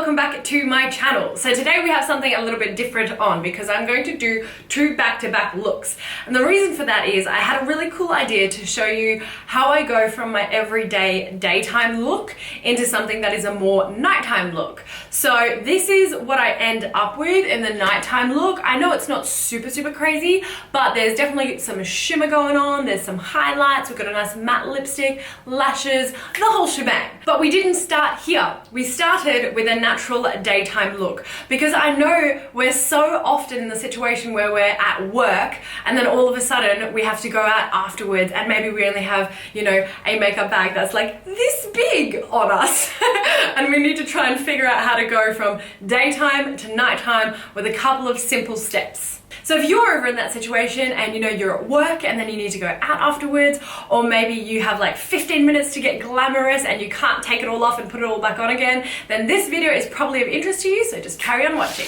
welcome back to my channel. So today we have something a little bit different on because I'm going to do two back-to-back looks. And the reason for that is I had a really cool idea to show you how I go from my everyday daytime look into something that is a more nighttime look. So this is what I end up with in the nighttime look. I know it's not super crazy, but there's definitely some shimmer going on, there's some highlights, we've got a nice matte lipstick, lashes, the whole shebang. But we didn't start here. We started with a natural daytime look because I know we're so often in the situation where we're at work and then all of a sudden we have to go out afterwards and maybe we only have, you know, a makeup bag that's like this big on us and we need to try and figure out how to go from daytime to nighttime with a couple of simple steps. So if you're over in that situation and you know you're at work and then you need to go out afterwards, or maybe you have like 15 minutes to get glamorous and you can't take it all off and put it all back on again, then this video is probably of interest to you, so just carry on watching.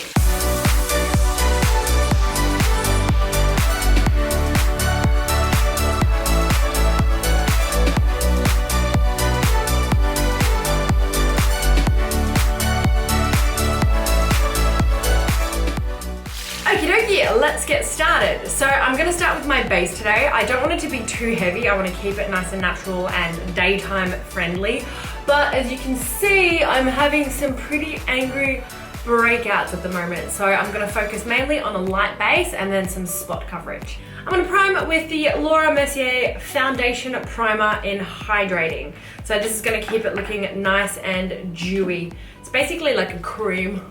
Let's get started. So I'm going to start with my base today. I don't want it to be too heavy. I want to keep it nice and natural and daytime friendly. But as you can see, I'm having some pretty angry breakouts at the moment. So I'm going to focus mainly on a light base and then some spot coverage. I'm going to prime with the Laura Mercier Foundation Primer in Hydrating. So this is going to keep it looking nice and dewy. It's basically like a cream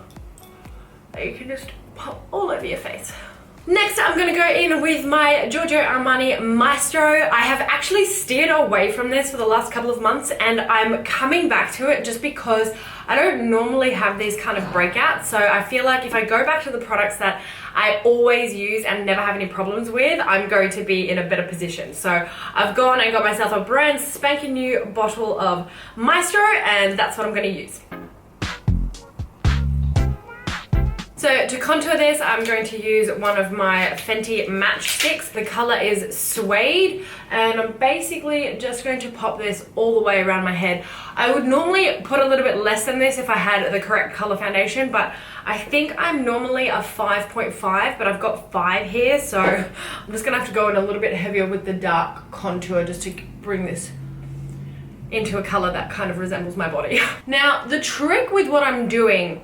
that you can just pop all over your face. Next, I'm going to go in with my Giorgio Armani Maestro. I have actually steered away from this for the last couple of months and I'm coming back to it just because I don't normally have these kind of breakouts. So I feel like if I go back to the products that I always use and never have any problems with, I'm going to be in a better position. So I've gone and got myself a brand spanking new bottle of Maestro and that's what I'm going to use. So to contour this, I'm going to use one of my Fenty matchsticks. The color is Suede, and I'm basically just going to pop this all the way around my head. I would normally put a little bit less than this if I had the correct color foundation, but I think I'm normally a 5.5, but I've got 5 here, so I'm just gonna have to go in a little bit heavier with the dark contour just to bring this into a color that kind of resembles my body. Now, the trick with what I'm doing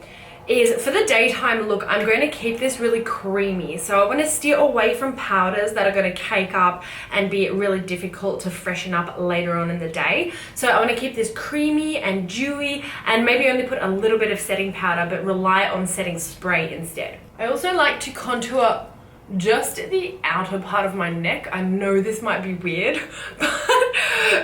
is for the daytime look, I'm going to keep this really creamy. So I want to steer away from powders that are going to cake up and be really difficult to freshen up later on in the day. So I want to keep this creamy and dewy and maybe only put a little bit of setting powder but rely on setting spray instead. I also like to contour just the outer part of my neck. I know this might be weird, but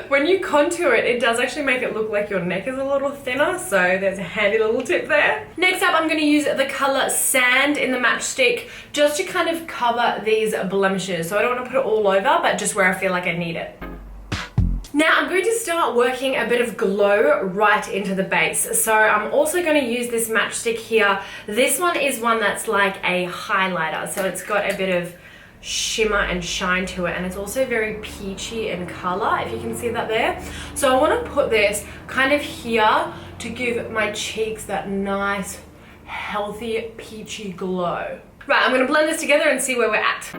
when you contour it, it does actually make it look like your neck is a little thinner, so there's a handy little tip there. Next up, I'm going to use the color Sand in the matchstick just to kind of cover these blemishes. So I don't want to put it all over, but just where I feel like I need it. Now I'm going to start working a bit of glow right into the base. So I'm also going to use this matchstick here. This one is one that's like a highlighter. So it's got a bit of shimmer and shine to it. And it's also very peachy in color, if you can see that there. So I want to put this kind of here to give my cheeks that nice, healthy, peachy glow. Right, I'm going to blend this together and see where we're at.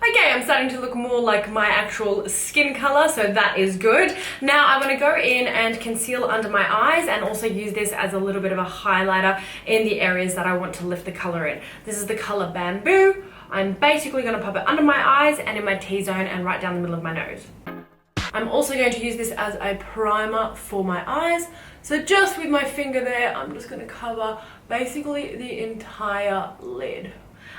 Okay, I'm starting to look more like my actual skin color, so that is good. Now I'm going to go in and conceal under my eyes and also use this as a little bit of a highlighter in the areas that I want to lift the color in. This is the color Bamboo. I'm basically going to pop it under my eyes and in my T-zone and right down the middle of my nose. I'm also going to use this as a primer for my eyes. So just with my finger there, I'm just going to cover basically the entire lid.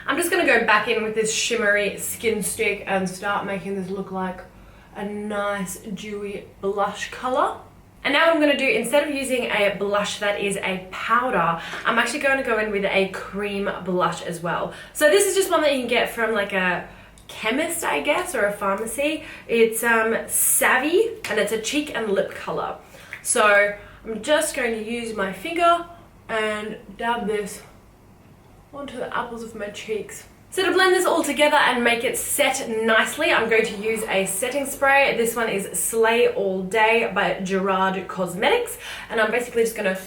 I'm just going to go back in with this shimmery skin stick and start making this look like a nice dewy blush color. And now what I'm going to do, instead of using a blush that is a powder, I'm actually going to go in with a cream blush as well. So this is just one that you can get from like a chemist, I guess, or a pharmacy. It's Savvy and it's a cheek and lip color. So I'm just going to use my finger and dab this onto the apples of my cheeks. So to blend this all together and make it set nicely, I'm going to use a setting spray. This one is Slay All Day by Gerard Cosmetics. And I'm basically just gonna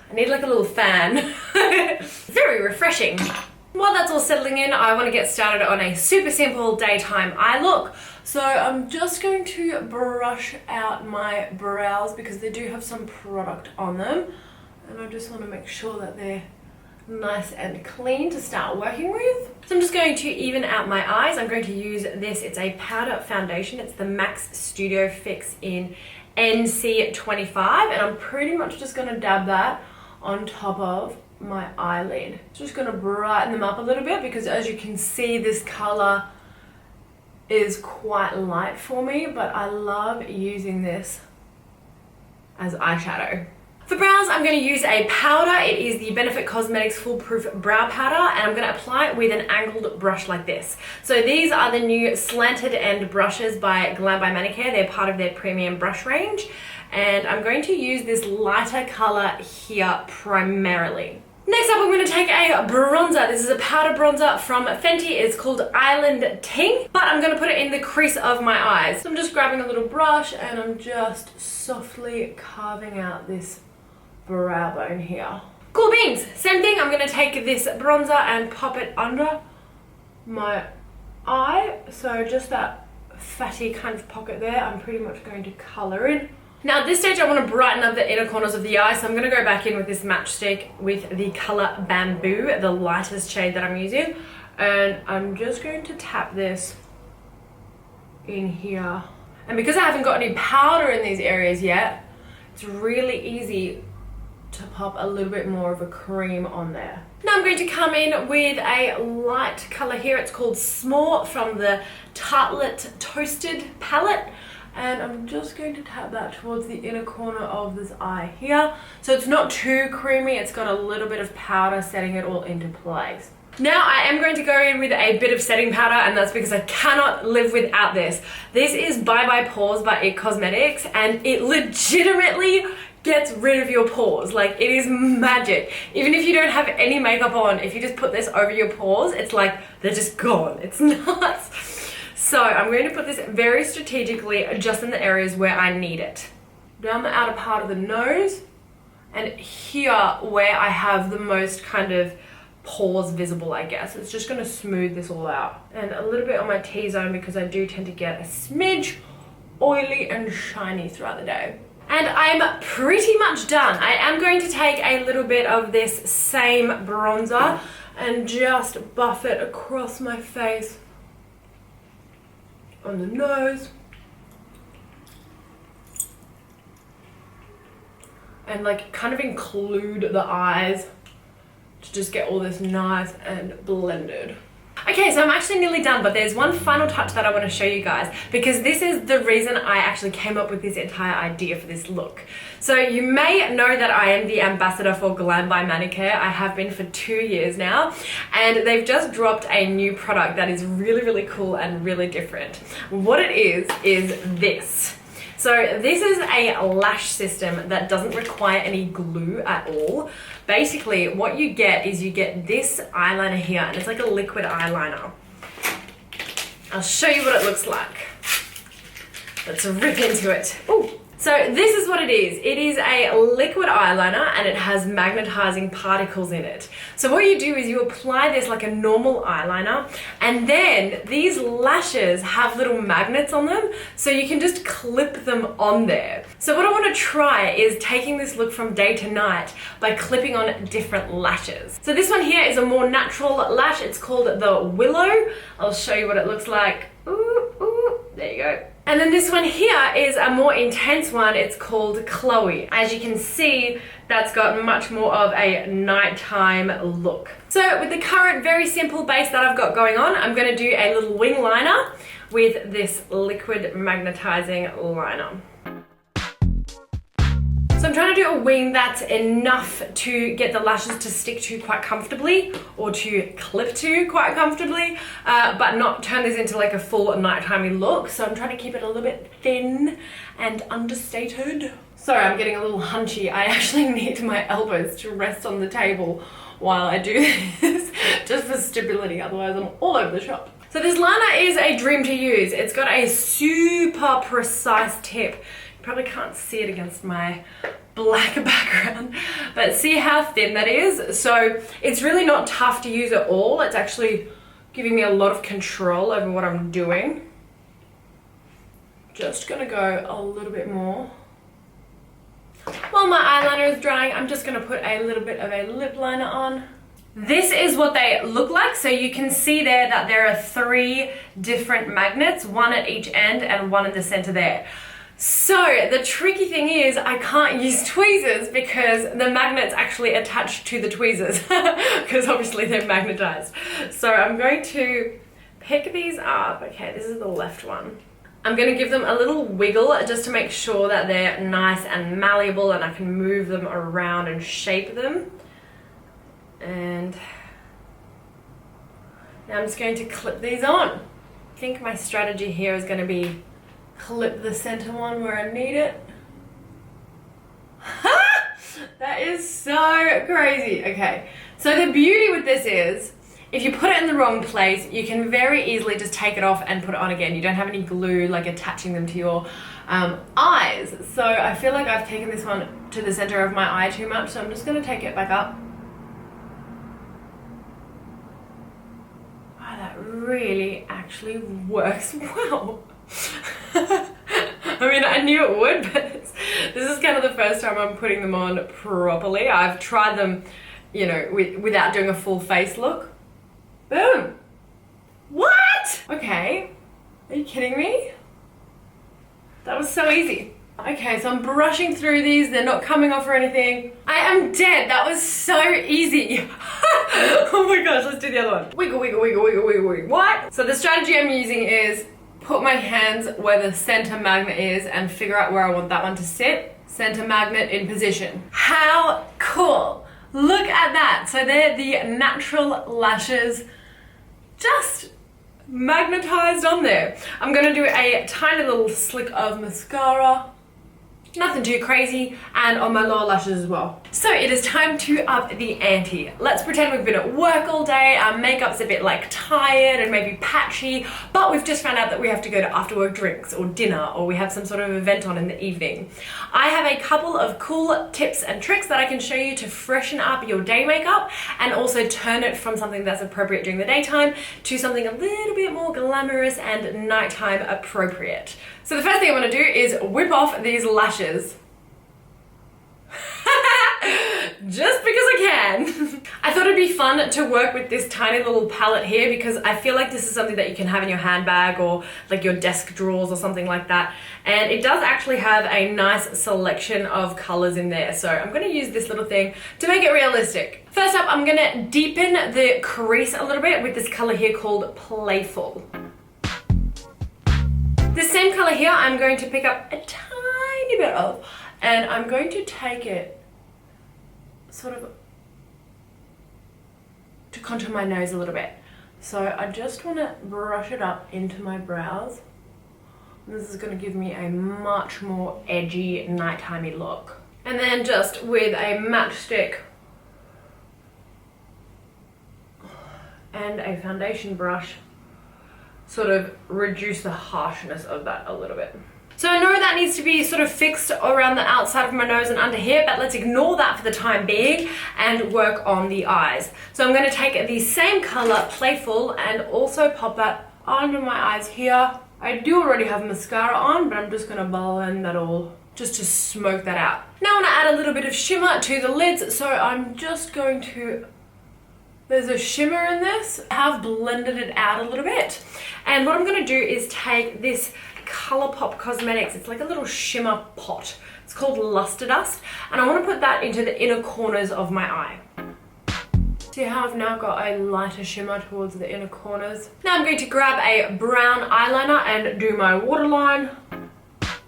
I need like a little fan. Very refreshing. While that's all settling in, I want to get started on a super simple daytime eye look. So I'm just going to brush out my brows because they do have some product on them. And I just want to make sure that they're nice and clean to start working with. So I'm just going to even out my eyes. I'm going to use this. It's a powder foundation. It's the Max Studio Fix in NC25. And I'm pretty much just going to dab that on top of my eyelid. Just going to brighten them up a little bit because as you can see, this color is quite light for me, but I love using this as eyeshadow. For brows, I'm going to use a powder. It is the Benefit Cosmetics Foolproof Brow Powder, and I'm going to apply it with an angled brush like this. So these are the new slanted end brushes by Glam by Manicare. They're part of their premium brush range, and I'm going to use this lighter color here primarily. Next up, I'm going to take a bronzer. This is a powder bronzer from Fenty. It's called Island Ting, but I'm going to put it in the crease of my eyes. So I'm just grabbing a little brush and I'm just softly carving out this brow bone here. Cool beans. Same thing. I'm going to take this bronzer and pop it under my eye. So just that fatty kind of pocket there, I'm pretty much going to color in. Now at this stage I want to brighten up the inner corners of the eye, so I'm going to go back in with this matchstick with the color Bamboo, the lightest shade that I'm using. And I'm just going to tap this in here. And because I haven't got any powder in these areas yet, it's really easy to pop a little bit more of a cream on there. Now I'm going to come in with a light color here. It's called S'more from the Tartlet Toasted palette. And I'm just going to tap that towards the inner corner of this eye here. So it's not too creamy, it's got a little bit of powder setting it all into place. Now I am going to go in with a bit of setting powder, and that's because I cannot live without this. This is Bye Bye Pores by IT Cosmetics, and it legitimately gets rid of your pores. Like, it is magic. Even if you don't have any makeup on, if you just put this over your pores, it's like they're just gone. It's nuts. So I'm going to put this very strategically just in the areas where I need it. Down the outer part of the nose, and here where I have the most kind of pores visible, I guess. It's just going to smooth this all out. And a little bit on my T-zone because I do tend to get a smidge oily and shiny throughout the day. And I'm pretty much done. I am going to take a little bit of this same bronzer and just buff it across my face, on the nose, and like kind of include the eyes to just get all this nice and blended. Okay, so I'm actually nearly done, but there's one final touch that I want to show you guys because this is the reason I actually came up with this entire idea for this look. So you may know that I am the ambassador for Glam by Manicare. I have been for 2 years now, and they've just dropped a new product that is really, really cool and really different. What it is this. So this is a lash system that doesn't require any glue at all. Basically, what you get is you get this eyeliner here, and it's like a liquid eyeliner. I'll show you what it looks like. Let's rip into it. Ooh. So this is what it is. It is a liquid eyeliner and it has magnetizing particles in it. So what you do is you apply this like a normal eyeliner, and then these lashes have little magnets on them, so you can just clip them on there. So what I want to try is taking this look from day to night by clipping on different lashes. So this one here is a more natural lash. It's called the Willow. I'll show you what it looks like. Ooh, ooh, there you go. And then this one here is a more intense one. It's called Chloe. As you can see, that's got much more of a nighttime look. So with the current very simple base that I've got going on, I'm going to do a little wing liner with this liquid magnetizing liner. So So I'm trying to do a wing that's enough to get the lashes to stick to quite comfortably, or to clip to quite comfortably, but not turn this into like a full nighttimey look. So I'm trying to keep it a little bit thin and understated. Sorry, I'm getting a little hunchy. I actually need my elbows to rest on the table while I do this, just for stability, otherwise I'm all over the shop. So this liner is a dream to use. It's got a super precise tip. You probably can't see it against my black background, but see how thin that is? So it's really not tough to use at all. It's actually giving me a lot of control over what I'm doing. Just gonna go a little bit more. While my eyeliner is drying, I'm just gonna put a little bit of a lip liner on. This is what they look like. So you can see there that there are 3 different magnets, one at each end and one in the center there. So the tricky thing is I can't use tweezers because the magnet's actually attached to the tweezers because obviously they're magnetized. So I'm going to pick these up. Okay, this is the left one. I'm going to give them a little wiggle just to make sure that they're nice and malleable and I can move them around and shape them. And now I'm just going to clip these on. I think my strategy here is going to be clip the center one where I need it. That is so crazy. Okay, so the beauty with this is if you put it in the wrong place, you can very easily just take it off and put it on again. You don't have any glue like attaching them to your eyes. So I feel like I've taken this one to the center of my eye too much, so I'm just going to take it back up. Wow, that really actually works well. I mean, I knew it would, but this is kind of the first time I'm putting them on properly. I've tried them, you know, without doing a full face look. Boom! What? Okay, are you kidding me? That was so easy. Okay, so I'm brushing through these. They're not coming off or anything. I am dead. That was so easy. Oh my gosh, let's do the other one. Wiggle, wiggle, wiggle, wiggle, wiggle, wiggle. What? So the strategy I'm using is put my hands where the center magnet is and figure out where I want that one to sit. Center magnet in position. How cool. Look at that. So they're the natural lashes just magnetized on there. I'm gonna do a tiny little slick of mascara. Nothing too crazy, and on my lower lashes as well. So it is time to up the ante. Let's pretend we've been at work all day, our makeup's a bit like tired and maybe patchy, but we've just found out that we have to go to after work drinks or dinner, or we have some sort of event on in the evening. I have a couple of cool tips and tricks that I can show you to freshen up your day makeup and also turn it from something that's appropriate during the daytime to something a little bit more glamorous and nighttime appropriate. So the first thing I want to do is whip off these lashes. Just because I can. I thought it'd be fun to work with this tiny little palette here because I feel like this is something that you can have in your handbag or like your desk drawers or something like that. And it does actually have a nice selection of colors in there. So I'm going to use this little thing to make it realistic. First up, I'm going to deepen the crease a little bit with this color here called Playful. This same color here, I'm going to pick up a tiny bit of, and I'm going to take it sort of to contour my nose a little bit. So I just want to brush it up into my brows. This is going to give me a much more edgy, nighttimey look. And then just with a matchstick and a foundation brush, sort of reduce the harshness of that a little bit. So I know that needs to be sort of fixed around the outside of my nose and under here, but let's ignore that for the time being and work on the eyes. So I'm going to take the same color, Playful, and also pop that under my eyes here. I do already have mascara on, but I'm just going to blend that all just to smoke that out. Now I want to add a little bit of shimmer to the lids, so I'm just going to... There's a shimmer in this. I have blended it out a little bit. And what I'm going to do is take this ColourPop Cosmetics. It's like a little shimmer pot. It's called Luster Dust. And I want to put that into the inner corners of my eye. See how I've now got a lighter shimmer towards the inner corners? Now I'm going to grab a brown eyeliner and do my waterline.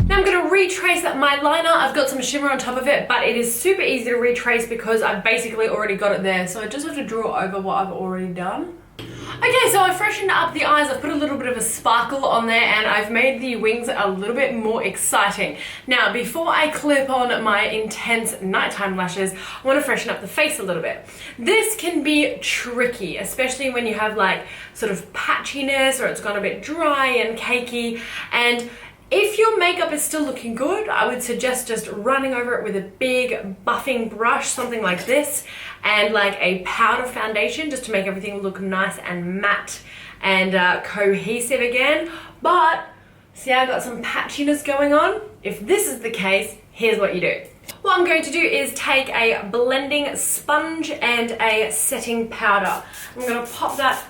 Now I'm gonna retrace my liner. I've got some shimmer on top of it, but it is super easy to retrace because I've basically already got it there. So I just have to draw over what I've already done. Okay, so I've freshened up the eyes. I've put a little bit of a sparkle on there and I've made the wings a little bit more exciting. Now, before I clip on my intense nighttime lashes, I want to freshen up the face a little bit. This can be tricky, especially when you have like sort of patchiness or it's gone a bit dry and cakey. And if your makeup is still looking good, I would suggest just running over it with a big buffing brush, something like this, and like a powder foundation just to make everything look nice and matte and cohesive again. But see, I got some patchiness going on. If this is the case, here's what you do. What I'm going to do is take a blending sponge and a setting powder. I'm going to pop that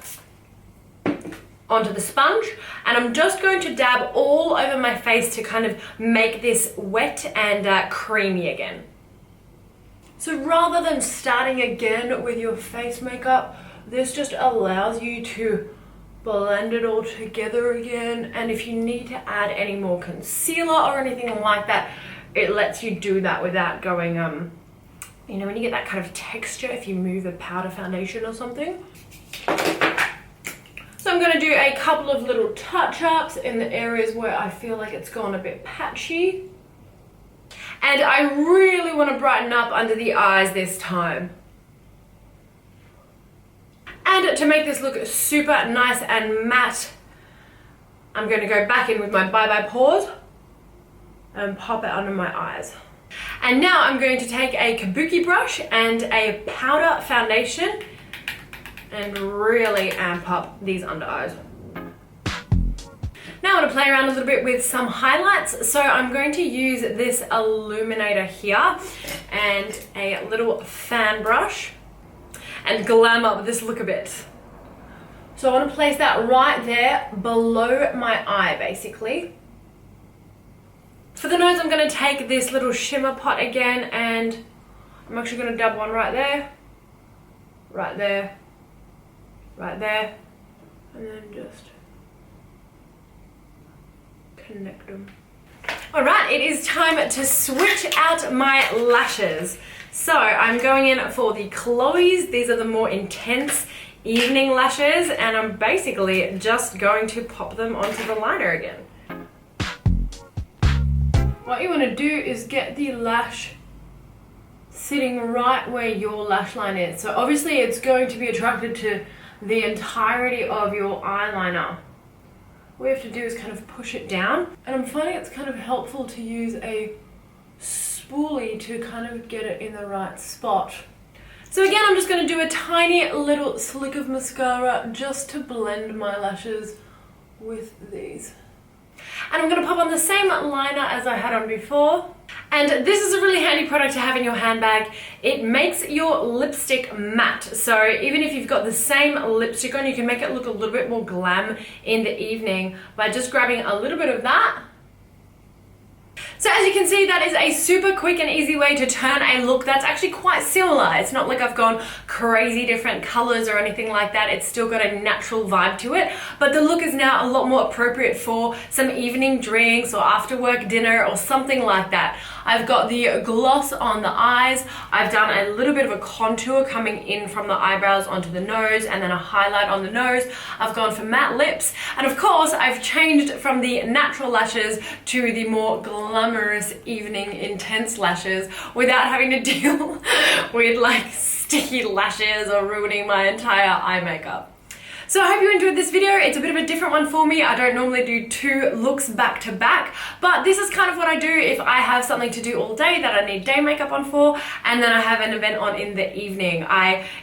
onto the sponge and I'm just going to dab all over my face to kind of make this wet and creamy again. So rather than starting again with your face makeup, this just allows you to blend it all together again, and if you need to add any more concealer or anything like that, it lets you do that without going, you know, when you get that kind of texture if you move a powder foundation or something. So I'm going to do a couple of little touch-ups in the areas where I feel like it's gone a bit patchy. And I really want to brighten up under the eyes this time. And to make this look super nice and matte, I'm going to go back in with my Bye Bye Pores and pop it under my eyes. And now I'm going to take a kabuki brush and a powder foundation and really amp up these under eyes. Now I want to play around a little bit with some highlights. So I'm going to use this illuminator here and a little fan brush and glam up this look a bit. So I want to place that right there below my eye basically. For the nose I'm going to take this little shimmer pot again and I'm actually going to dab one right there, right there, right there, and then just connect them. Alright, it is time to switch out my lashes. So I'm going in for the Chloe's. These are the more intense evening lashes and I'm basically just going to pop them onto the liner again. What you want to do is get the lash sitting right where your lash line is. So obviously it's going to be attracted to the entirety of your eyeliner. What you have to do is kind of push it down, and I'm finding it's kind of helpful to use a spoolie to kind of get it in the right spot. So again, I'm just going to do a tiny little slick of mascara just to blend my lashes with these. And I'm going to pop on the same liner as I had on before. And this is a really handy product to have in your handbag. It makes your lipstick matte. So even if you've got the same lipstick on, you can make it look a little bit more glam in the evening by just grabbing a little bit of that. So as you can see, that is a super quick and easy way to turn a look that's actually quite similar. It's not like I've gone crazy different colors or anything like that. It's still got a natural vibe to it, but the look is now a lot more appropriate for some evening drinks or after work dinner or something like that. I've got the gloss on the eyes. I've done a little bit of a contour coming in from the eyebrows onto the nose and then a highlight on the nose. I've gone for matte lips. And of course, I've changed from the natural lashes to the more glamorous evening intense lashes without having to deal with like sticky lashes or ruining my entire eye makeup. So I hope you enjoyed this video. It's a bit of a different one for me. I don't normally do two looks back to back, but this is kind of what I do if I have something to do all day that I need day makeup on for, and then I have an event on in the evening.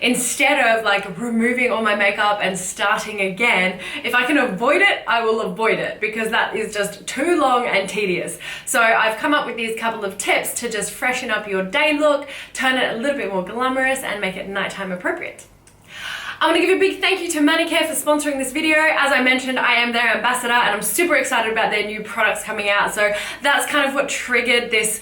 Instead of like removing all my makeup and starting again, if I can avoid it, I will avoid it because that is just too long and tedious. So I've come up with these couple of tips to just freshen up your day look, turn it a little bit more glamorous and make it nighttime appropriate. I want to give a big thank you to Manicare for sponsoring this video. As I mentioned, I am their ambassador and I'm super excited about their new products coming out. So that's kind of what triggered this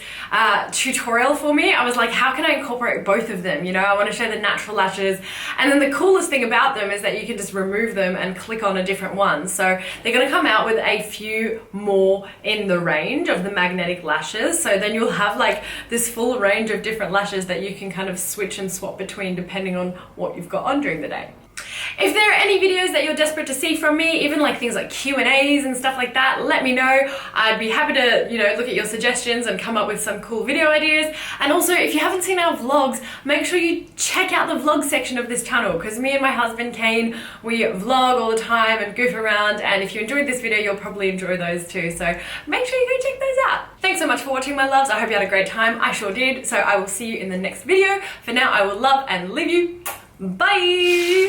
tutorial for me. I was like, how can I incorporate both of them? You know, I want to show the natural lashes. And then the coolest thing about them is that you can just remove them and click on a different one. So they're going to come out with a few more in the range of the magnetic lashes. So then you'll have like this full range of different lashes that you can kind of switch and swap between depending on what you've got on during the day. If there are any videos that you're desperate to see from me, even like things like Q&As and stuff like that, let me know. I'd be happy to, you know, look at your suggestions and come up with some cool video ideas. And also, if you haven't seen our vlogs, make sure you check out the vlog section of this channel, because me and my husband Kane, we vlog all the time and goof around, and if you enjoyed this video, you'll probably enjoy those too. So make sure you go check those out. Thanks so much for watching, my loves. I hope you had a great time. I sure did. So I will see you in the next video. For now, I will love and leave you. Bye!